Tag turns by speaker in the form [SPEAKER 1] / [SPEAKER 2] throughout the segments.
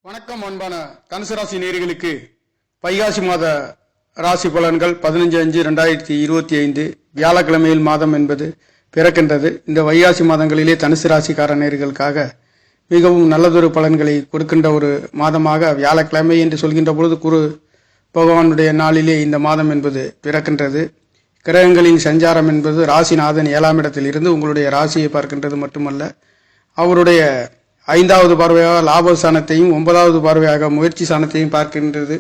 [SPEAKER 1] வணக்கம் அன்பான தனுசு ராசி நேயர்களுக்கு வைகாசி மாத ராசி பலன்கள் 15/5/2025 வியாழக்கிழமையில் மாதம் என்பது பிறக்கின்றது. இந்த வைகாசி மாதங்களிலே தனுசு ராசிக்கார நேயர்களுக்காக மிகவும் நல்லதொரு பலன்களை கொடுக்கின்ற ஒரு மாதமாக வியாழக்கிழமை என்று சொல்கின்ற பொழுது குரு பகவானுடைய நாளிலே இந்த மாதம் என்பது பிறக்கின்றது. கிரகங்களின் சஞ்சாரம் என்பது ராசிநாதன் 7ஆம் இடத்தில் இருந்து உங்களுடைய ராசியை பார்க்கின்றது மட்டுமல்ல, அவருடைய 5வது பார்வையாக லாபஸ்தானத்தையும் 9வது பார்வையாக முயற்சி ஸ்தானத்தையும் பார்க்கின்றது.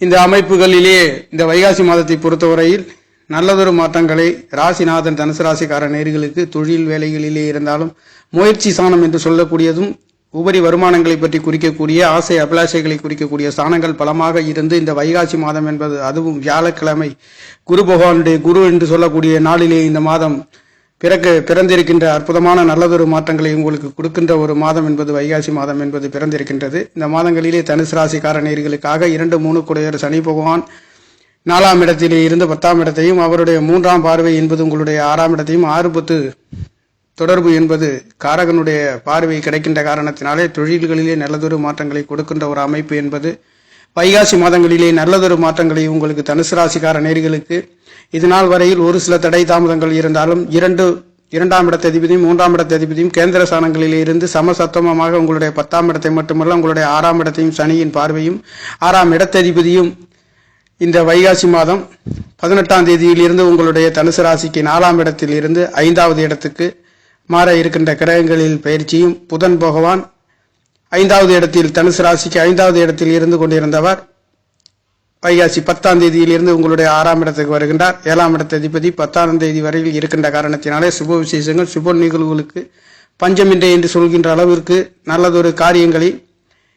[SPEAKER 1] இந்த அமைப்புகளிலே இந்த வைகாசி மாதத்தை பொறுத்தவரையில் நல்லதொரு மாற்றங்களை ராசிநாதன் தனுசு ராசிக்கார நேயர்களுக்கு தொழில் வேலைகளிலே இருந்தாலும் முயற்சி ஸ்தானம் என்று சொல்லக்கூடியதும் உபரி வருமானங்களை பற்றி குறிக்கக்கூடிய ஆசை அபிலாஷைகளை குறிக்கக்கூடிய ஸ்தானங்கள் பலமாக இருந்து இந்த வைகாசி மாதம் என்பது அதுவும் வியாழக்கிழமை குரு பகவானுடைய குரு என்று சொல்லக்கூடிய நாளிலே இந்த மாதம் பிறந்திருக்கின்ற அற்புதமான நல்லதொரு மாற்றங்களை உங்களுக்கு கொடுக்கின்ற ஒரு மாதம் என்பது வைகாசி மாதம் என்பது பிறந்திருக்கின்றது. இந்த மாதங்களிலே தனுசு ராசிக்கார நேயர்களுக்காக 2-3 குடையர் சனி பகவான் 4ஆம் இடத்திலே இருந்து 10ஆம் இடத்தையும் அவருடைய 3ஆம் பார்வை என்பது உங்களுடைய 6ஆம் இடத்தையும் 6-10 தொடர்பு என்பது காரகனுடைய பார்வை கிடைக்கின்ற காரணத்தினாலே தொழில்களிலே நல்லதொரு மாற்றங்களை கொடுக்கின்ற ஒரு அமைப்பு என்பது வைகாசி மாதங்களிலே நல்லதொரு மாற்றங்களை உங்களுக்கு தனுசு ராசிக்கார நேயர்களுக்கு இதுநாள் வரையில் ஒரு சில தடை தாமதங்கள் இருந்தாலும் 2ஆம் இடத்த அதிபதியும் 3ஆம் இடத்த அதிபதியும் கேந்திர ஸ்தானங்களிலே இருந்து சமசத்தமமாக உங்களுடைய 10ஆம் இடத்தை மட்டுமல்ல உங்களுடைய 6ஆம் இடத்தையும் சனியின் பார்வையும் 6ஆம் இடத்ததிபதியும் இந்த வைகாசி மாதம் 18ஆம் தேதியிலிருந்து உங்களுடைய தனுசு ராசிக்கு 4ஆம் இடத்தில் இருந்து 5வது இடத்துக்கு மாற இருக்கின்ற கிரகங்களில் பயிற்சியும் புதன் பகவான் 5வது இடத்தில் தனுசு ராசிக்கு 5வது இடத்தில் இருந்து கொண்டிருந்தவர் வைகாசி 10ஆம் தேதியிலிருந்து உங்களுடைய 6ஆம் இடத்துக்கு வருகின்றார். 7ஆம் இடத்த அதிபதி 10ஆம் தேதி வரையில் இருக்கின்ற காரணத்தினாலே சுப விசேஷங்கள் சுப நிகழ்வுகளுக்கு பஞ்சமின்றை என்று சொல்கின்ற அளவிற்கு நல்லதொரு காரியங்களை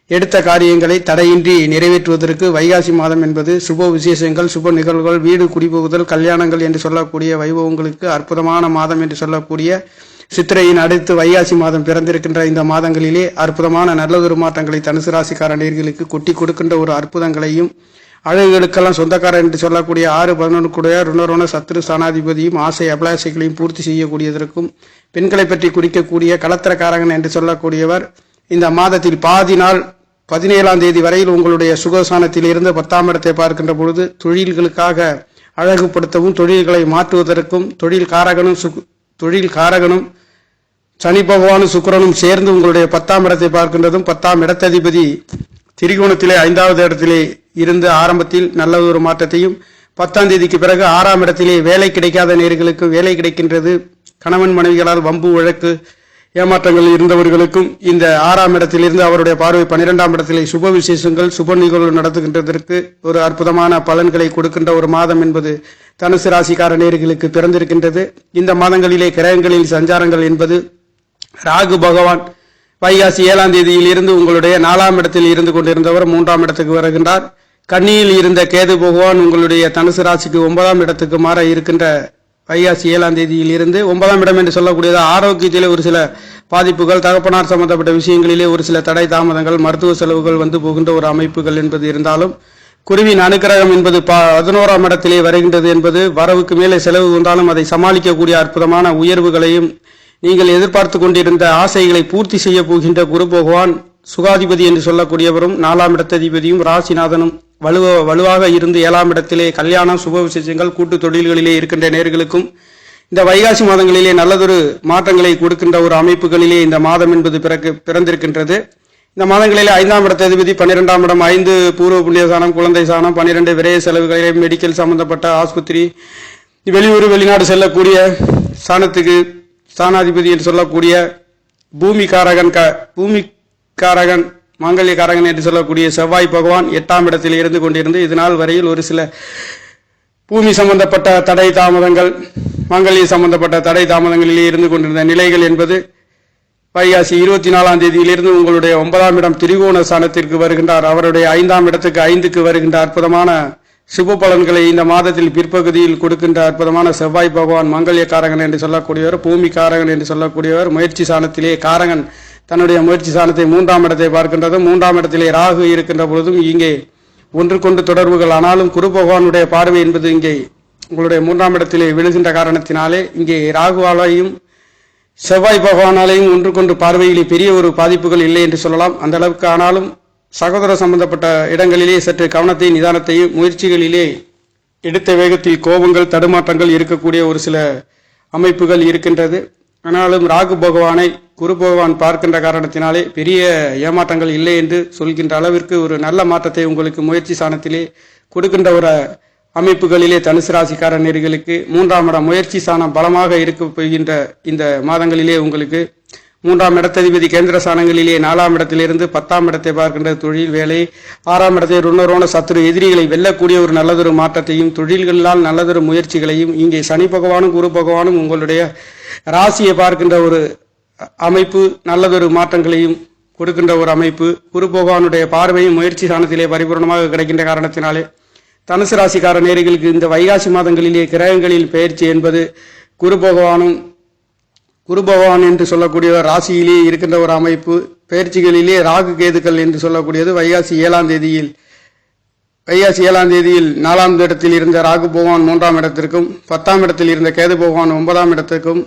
[SPEAKER 1] எடுத்த காரியங்களை தடையின்றி நிறைவேற்றுவதற்கு வைகாசி மாதம் என்பது சுப விசேஷங்கள் சுப நிகழ்வுகள் வீடு குடிபோகுதல் கல்யாணங்கள் என்று சொல்லக்கூடிய வைபவங்களுக்கு அற்புதமான மாதம் என்று சொல்லக்கூடிய சித்திரையின் அடுத்து வைகாசி மாதம் பிறந்திருக்கின்ற இந்த மாதங்களிலே அற்புதமான நல்லதொரு மாற்றங்களை தனுசு ராசிக்கார நேயர்களுக்கு கொட்டி கொடுக்கின்ற ஒரு அற்புதங்களையும் அழகுகளுக்கெல்லாம் சொந்தக்காரர் என்று சொல்லக்கூடிய 6-11 குடையார் ருணரோண சத்ரு ஸ்தானாதிபதியும் ஆசை அபிலாஷைகளையும் பூர்த்தி செய்யக்கூடியதற்கும் பெண்களை பற்றி குறிக்கக்கூடிய கலத்திரக்காரகன் என்று சொல்லக்கூடியவர் இந்த மாதத்தில் பாதி நாள் 17ஆம் தேதி வரையில் உங்களுடைய சுகஸ்தானத்தில் இருந்து 10ஆம் இடத்தை பார்க்கின்ற பொழுது தொழில்களுக்காக அழகுபடுத்தவும் தொழில்களை மாற்றுவதற்கும் தொழில் காரகனும் சனி பகவானும் சுக்கிரனும் சேர்ந்து உங்களுடைய 10ஆம் இடத்தை பார்க்கின்றதும் 10ஆம் இடத்ததிபதி திரிகோணத்திலே 5வது இடத்திலே இருந்து ஆரம்பத்தில் நல்ல ஒரு மாற்றத்தையும் 10ஆம் தேதிக்கு பிறகு 6ஆம் இடத்திலே வேலை கிடைக்காத நேயர்களுக்கு வேலை கிடைக்கின்றது. கணவன் மனைவிகளால் வம்பு வழக்கு ஏமாற்றங்கள் இருந்தவர்களுக்கும் இந்த 6ஆம் இடத்திலிருந்து அவருடைய பார்வை 12ஆம் இடத்திலே சுப விசேஷங்கள் சுப நிகழ்வு நடத்துகின்றதற்கு ஒரு அற்புதமான பலன்களை கொடுக்கின்ற ஒரு மாதம் என்பது தனுசு ராசிக்கார நேயர்களுக்கு பிறந்திருக்கின்றது. இந்த மாதங்களிலே கிரகங்களில் சஞ்சாரங்கள் என்பது ராகு பகவான் வைகாசி 7ஆம் தேதியில் இருந்து உங்களுடைய 4ஆம் இடத்தில் இருந்து கொண்டிருந்தவர் 3ஆம் இடத்துக்கு வருகின்றார். கன்னியில் இருந்த கேது பகவான் உங்களுடைய தனுசு ராசிக்கு 9ஆம் இடத்துக்கு மாற இருக்கின்ற வைகாசி 7ஆம் தேதியில் இருந்து 9ஆம் இடம் என்று சொல்லக்கூடியது ஆரோக்கியத்திலே ஒரு சில பாதிப்புகள் தகப்பனார் சம்பந்தப்பட்ட விஷயங்களிலே ஒரு சில தடை தாமதங்கள் மருத்துவ செலவுகள் வந்து போகின்ற ஒரு அமைப்புகள் என்பது இருந்தாலும் குருவின் அனுக்கிரகம் என்பது 11ஆம் இடத்திலே வருகின்றது என்பது வரவுக்கு மேலே செலவு வந்தாலும் அதை சமாளிக்கக்கூடிய அற்புதமான உயர்வுகளையும் நீங்கள் எதிர்பார்த்து கொண்டிருந்த ஆசைகளை பூர்த்தி செய்ய போகின்ற குரு பகவான் சுகாதிபதி என்று சொல்லக்கூடியவரும் 4ஆம் இடத்ததிபதியும் ராசிநாதனும் வலுவாக இருந்து 7ஆம் இடத்திலே கல்யாணம் சுப விசேஷங்கள் கூட்டு தொழில்களிலே இருக்கின்ற நேயர்களுக்கும் இந்த வைகாசி மாதங்களிலே நல்லதொரு மாற்றங்களை கொடுக்கின்ற ஒரு அமைப்புகளிலே இந்த மாதம் என்பது பிறந்திருக்கின்றது. இந்த மாதங்களிலே 5ஆம் இடத்ததிபதி 12ஆம் இடம் 5 பூர்வ புண்ணிய சாணம் குழந்தை சாணம் 12 விரைய செலவுகளிலே மெடிக்கல் சம்பந்தப்பட்ட ஆஸ்பத்திரி வெளியூர் வெளிநாடு செல்லக்கூடிய சாணத்துக்கு ஸ்தானாதிபதி என்று சொல்லக்கூடிய பூமிக்காரகன் மாங்கல்யக்காரகன் என்று சொல்லக்கூடிய செவ்வாய் பகவான் 8ஆம் இடத்தில் இருந்து கொண்டிருந்து இதனால் வரையில் ஒரு சில பூமி சம்பந்தப்பட்ட தடை தாமதங்கள் மாங்கல்ய சம்பந்தப்பட்ட தடை தாமதங்களிலே இருந்து கொண்டிருந்த நிலைகள் என்பது வைகாசி 24ஆம் தேதியிலிருந்து உங்களுடைய 9ஆம் இடம் திரிகோண ஸ்தானத்திற்கு வருகின்றார். அவருடைய 5ஆம் இடத்துக்கு 5க்கு வருகின்ற அற்புதமான சுப பலன்களை இந்த மாதத்தில் பிற்பகுதியில் கொடுக்கின்ற அற்புதமான செவ்வாய் பகவான் மங்கல்யக்காரகன் என்று சொல்லக்கூடியவர் பூமிக்காரகன் என்று சொல்லக்கூடியவர் முயற்சி சாணத்திலே காரகன் தன்னுடைய முயற்சி சாணத்தை 3ஆம் இடத்தை பார்க்கின்றதும் 3ஆம் இடத்திலே ராகு இருக்கின்ற பொழுதும் இங்கே ஒன்றுக்கொண்டு தொடர்புகள் ஆனாலும் குரு பகவானுடைய பார்வை என்பது இங்கே உங்களுடைய 3ஆம் இடத்திலே விழுகின்ற காரணத்தினாலே இங்கே ராகுவாலையும் செவ்வாய் பகவானாலையும் ஒன்றுக்கொண்டு பார்வையிலே பெரிய ஒரு பாதிப்புகள் இல்லை என்று சொல்லலாம். அந்த அளவுக்கு ஆனாலும் சகோதர சம்பந்தப்பட்ட இடங்களிலே சற்று கவனத்தையும் நிதானத்தையும் முயற்சிகளிலே எடுத்த வேகத்தில் கோபங்கள் தடுமாற்றங்கள் இருக்கக்கூடிய ஒரு சில அமைப்புகள் இருக்கின்றது. ஆனாலும் ராகு பகவானை குரு பகவான் பார்க்கின்ற காரணத்தினாலே பெரிய ஏமாற்றங்கள் இல்லை என்று சொல்கின்ற அளவிற்கு ஒரு நல்ல மாற்றத்தை உங்களுக்கு முயற்சி சாணத்திலே கொடுக்கின்ற ஒரு அமைப்புகளிலே தனுசு ராசிக்கார நேர்களுக்கு 3ஆம் இடம் முயற்சி சாணம் பலமாக இருக்க போகின்ற இந்த மாதங்களிலே உங்களுக்கு 3ஆம் இடத்ததிபதி கேந்திர சாணங்களிலே 4ஆம் இடத்திலிருந்து 10ஆம் இடத்தை பார்க்கின்ற தொழில் வேலை, 6ஆம் இடத்தை ருணரோண சத்துரு எதிரிகளை வெல்லக்கூடிய ஒரு நல்லதொரு மாற்றத்தையும் தொழில்களால் நல்லதொரு முயற்சிகளையும் இங்கே சனி பகவானும் குரு பகவானும் உங்களுடைய ராசியை பார்க்கின்ற ஒரு அமைப்பு நல்லதொரு மாற்றங்களையும் கொடுக்கின்ற ஒரு அமைப்பு. குரு பகவானுடைய பார்வையும் முயற்சி சாணத்திலே பரிபூர்ணமாக கிடைக்கின்ற காரணத்தினாலே தனுசு ராசிக்கார நேர்களுக்கு இந்த வைகாசி மாதங்களிலே கிரகங்களில் பெயர்ச்சி என்பது குரு பகவான் என்று சொல்லக்கூடிய ராசியிலே இருக்கின்ற ஒரு அமைப்பு. பெயர்ச்சிகளிலே ராகு கேதுக்கள் என்று சொல்லக்கூடியது வைகாசி 7ஆம் தேதியில் 4ஆம் இடத்தில் இருந்த ராகு பகவான் 3ஆம் இடத்திற்கும் 10ஆம் இடத்தில் இருந்த கேது பகவான் 9ஆம் இடத்திற்கும்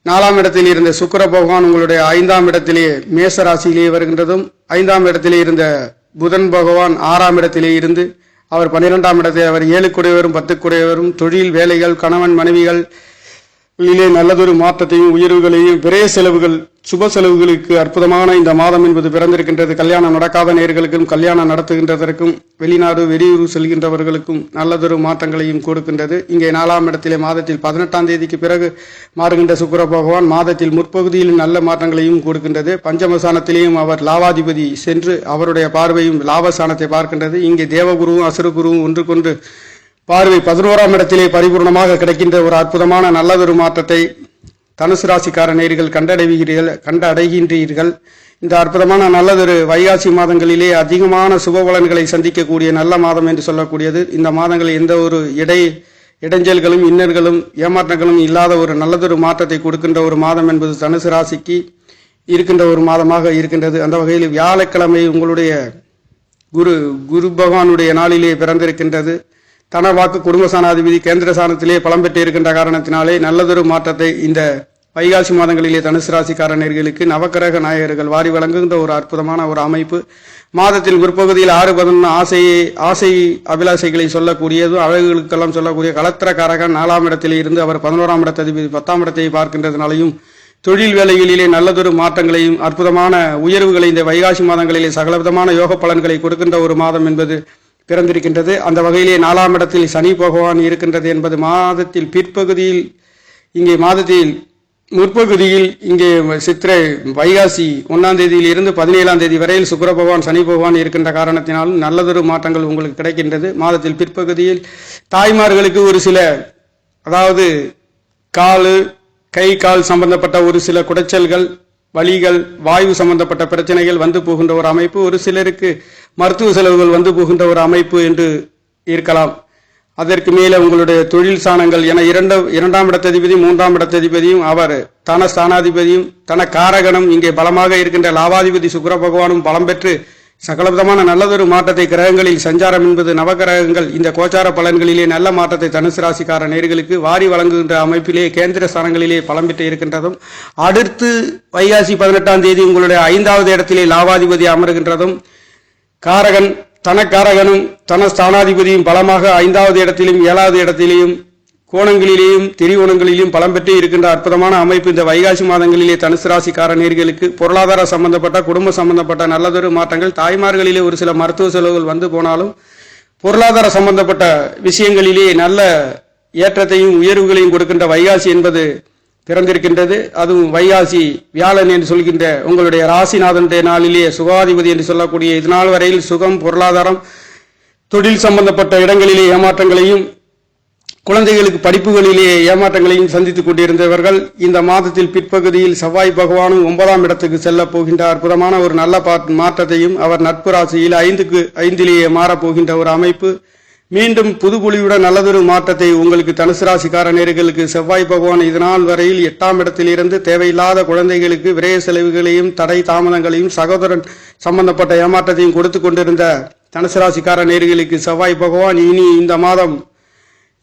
[SPEAKER 1] 4ஆம் இடத்தில் இருந்த சுக்கிர பகவான் உங்களுடைய 5ஆம் இடத்திலே மேச ராசியிலே வருகின்றதும் 5ஆம் இடத்திலே இருந்த புதன் பகவான் 6ஆம் இடத்திலே இருந்து அவர் 12ஆம் இடத்தை அவர் 7 குடையவரும் 10 குடையவரும் தொழில் வேலைகள் கணவன் மனைவிகள் நல்லதொரு மாற்றத்தையும் உயர்வுகளையும் விரைய செலவுகள் சுப செலவுகளுக்கு அற்புதமான இந்த மாதம் என்பது பிறந்திருக்கின்றது. கல்யாணம் நடக்காத நேர்களுக்கும் கல்யாணம் நடத்துகின்றதற்கும் வெளிநாடு வெளியூர் செல்கின்றவர்களுக்கும் நல்லதொரு மாற்றங்களையும் கொடுக்கின்றது. இங்கே 4ஆம் இடத்திலே மாதத்தில் 18ஆம் தேதிக்கு பிறகு மாறுகின்ற சுக்கிர பகவான் மாதத்தில் முற்பகுதியில் நல்ல மாற்றங்களையும் கொடுக்கின்றது. பஞ்சமசானத்திலேயும் அவர் லாவாதிபதி சென்று அவருடைய பார்வையும் லாபசானத்தை பார்க்கின்றது. இங்கே தேவகுருவும் அசுரகுருவும் ஒன்றுக்கொன்று பார்வை 11ஆம் இடத்திலே பரிபூர்ணமாக கிடைக்கின்ற ஒரு அற்புதமான நல்லதொரு மாற்றத்தை தனுசு ராசிக்கார நேயர்கள் கண்டடைகின்றீர்கள். இந்த அற்புதமான நல்லதொரு வைகாசி மாதங்களிலே அதிகமான சுபபலன்களை சந்திக்கக்கூடிய நல்ல மாதம் என்று சொல்லக்கூடியது. இந்த மாதங்களில் எந்த ஒரு இடைஞ்சல்களும் இன்னல்களும் ஏமாற்றங்களும் இல்லாத ஒரு நல்லதொரு மாற்றத்தை கொடுக்கின்ற ஒரு மாதம் என்பது தனுசு ராசிக்கு இருக்கின்ற ஒரு மாதமாக இருக்கின்றது. அந்த வகையில் வியாழக்கிழமை உங்களுடைய குரு பகவானுடைய நாளிலே பிறந்திருக்கின்றது. தன வாக்கு குடும்ப சாணாதிபதி கேந்திர சாணத்திலே பலம் பெற்று இருக்கின்ற காரணத்தினாலே நல்லதொரு மாற்றத்தை இந்த வைகாசி மாதங்களிலே தனுசு ராசிக்கார நேயர்களுக்கு நவக்கிரக நாயகர்கள் வாரி வழங்குகின்ற ஒரு அற்புதமான ஒரு அமைப்பு. மாதத்தில் முற்பகுதியில் 6-11 ஆசை அபிலாசைகளை சொல்லக்கூடியதும் அழகுகளுக்கெல்லாம் சொல்லக்கூடிய கலத்திரக்காரகன் 4ஆம் இடத்திலே இருந்து அவர் 11ஆம் இடத்ததிபதி 10ஆம் இடத்தை பார்க்கின்றதுனாலையும் தொழில் வேலைகளிலே நல்லதொரு மாற்றங்களையும் அற்புதமான உயர்வுகளை இந்த வைகாசி மாதங்களிலே சகலவிதமான யோக பலன்களை கொடுக்கின்ற ஒரு மாதம் என்பது பிறந்திருக்கின்றது. அந்த வகையிலே 4ஆம் இடத்தில் சனி பகவான் இருக்கின்றது என்பது மாதத்தில் பிற்பகுதியில் இங்கே மாதத்தில் முற்பகுதியில் இங்கே சித்திரை வைகாசி 1ஆம் தேதியில் இருந்து 17ஆம் தேதி வரையில் சுக்கிர பகவான் சனி பகவான் இருக்கின்ற காரணத்தினாலும் நல்லதொரு மாற்றங்கள் உங்களுக்கு கிடைக்கின்றது. மாதத்தில் பிற்பகுதியில் தாய்மார்களுக்கு ஒரு சில அதாவது கை கால் சம்பந்தப்பட்ட ஒரு சில குடைச்சல்கள் வலிகள் வாயு சம்பந்தப்பட்ட பிரச்சனைகள் வந்து போகின்ற ஒரு அமைப்பு, ஒரு சிலருக்கு மருத்துவ செலவுகள் வந்து போகின்ற ஒரு அமைப்பு என்று இருக்கலாம். அதற்கு மேலே உங்களுடைய தொழில் சாணங்கள் என 2ஆம் இடத்ததிபதி 3ஆம் இடத்ததிபதியும் அவர் தன ஸ்தானாதிபதியும் தன காரகணம் இங்கே பலமாக இருக்கின்ற லாபாதிபதி சுக்கிர பகவானும் பலம் பெற்று சகலவிதமான நல்லதொரு மாற்றத்தை கிரகங்களில் சஞ்சாரம் என்பது நவகிரகங்கள் இந்த கோச்சார பலன்களிலே நல்ல மாற்றத்தை தனுசு ராசிக்கார நேயர்களுக்கு வாரி வழங்குகின்ற அமைப்பிலே கேந்திர ஸ்தானங்களிலே பலம் பெற்று இருக்கின்றதும் அடுத்து வைகாசி 18ஆம் தேதி உங்களுடைய 5வது இடத்திலே லாபாதிபதி அமர்கின்றதும் காரகன் தனக்காரகனும் தன ஸ்தானாதிபதியும் பலமாக 5வது இடத்திலும் 7வது இடத்திலேயும் கோணங்களிலேயும் திரிகோணங்களிலும் பலம் பெற்று இருக்கின்ற அற்புதமான அமைப்பு இந்த வைகாசி மாதங்களிலே தனுசு ராசிக்கார நேயர்களுக்கு பொருளாதார சம்பந்தப்பட்ட குடும்ப சம்பந்தப்பட்ட நல்லதொரு மாற்றங்கள், தாய்மார்களிலே ஒரு சில மருத்துவ செலவுகள் வந்து போனாலும் பொருளாதார சம்பந்தப்பட்ட விஷயங்களிலே நல்ல ஏற்றத்தையும் உயர்வுகளையும் கொடுக்கின்ற வைகாசி என்பது பிறந்திருக்கின்றது. அதுவும் வைகாசி வியாழன் என்று சொல்கின்ற உங்களுடைய ராசிநாதனுடைய நாளிலே சுகாதிபதி என்று சொல்லக்கூடிய இதனால் வரையில் சுகம் பொருளாதாரம் தொழில் சம்பந்தப்பட்ட இடங்களிலே ஏமாற்றங்களையும் குழந்தைகளுக்கு படிப்புகளிலே ஏமாற்றங்களையும் சந்தித்துக் கொண்டிருந்தவர்கள் இந்த மாதத்தில் பிற்பகுதியில் செவ்வாய் பகவானும் 9ஆம் இடத்துக்கு செல்ல போகின்ற அற்புதமான ஒரு நல்ல மாற்றத்தையும் அவர் நட்பு ராசியில் 5லேயே மாறப்போகின்ற ஒரு அமைப்பு, மீண்டும் புதுபொலியுடன் நல்லதொரு மாற்றத்தை உங்களுக்கு தனுசு ராசிக்கார நேயர்களுக்கு செவ்வாய் பகவான் இதனால் வரையில் 8ஆம் இடத்திலிருந்து தேவையில்லாத குழந்தைகளுக்கு விரைய செலவுகளையும் தடை தாமதங்களையும் சகோதரன் சம்பந்தப்பட்ட ஏமாற்றத்தையும் கொடுத்து கொண்டிருந்த தனுசு ராசிக்கார நேயர்களுக்கு செவ்வாய் பகவான் இனி இந்த மாதம்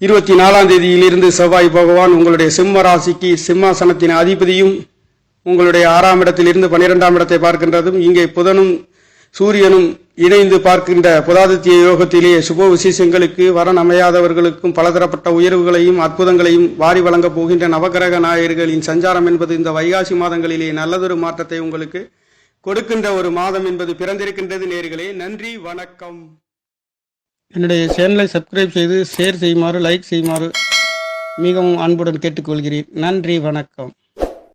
[SPEAKER 1] 24ஆம் தேதியிலிருந்து செவ்வாய் பகவான் உங்களுடைய சிம்ம ராசிக்கு சிம்மாசனத்தின் அதிபதியும் உங்களுடைய 6ஆம் இடத்திலிருந்து 12ஆம் இடத்தை பார்க்கின்றதும் இங்கே புதனும் சூரியனும் இணைந்து பார்க்கின்ற புதாதித்ய யோகத்திலே சுப விசேஷங்களுக்கு வரன் அமையாதவர்களுக்கும் பலதரப்பட்ட உயர்வுகளையும் அற்புதங்களையும் வாரி வழங்கப் போகின்ற நவகிரக நாயகர்களின் சஞ்சாரம் என்பது இந்த வைகாசி மாதங்களிலே நல்லதொரு மாற்றத்தை உங்களுக்கு கொடுக்கின்ற ஒரு மாதம் என்பது பிறந்திருக்கின்றது. நேயர்களே, நன்றி, வணக்கம். என்னுடைய சேனலை சப்ஸ்கிரைப் செய்து ஷேர் செய்யுமாறு, லைக் செய்யுமாறு மிகவும் அன்புடன் கேட்டுக்கொள்கிறேன். நன்றி, வணக்கம்.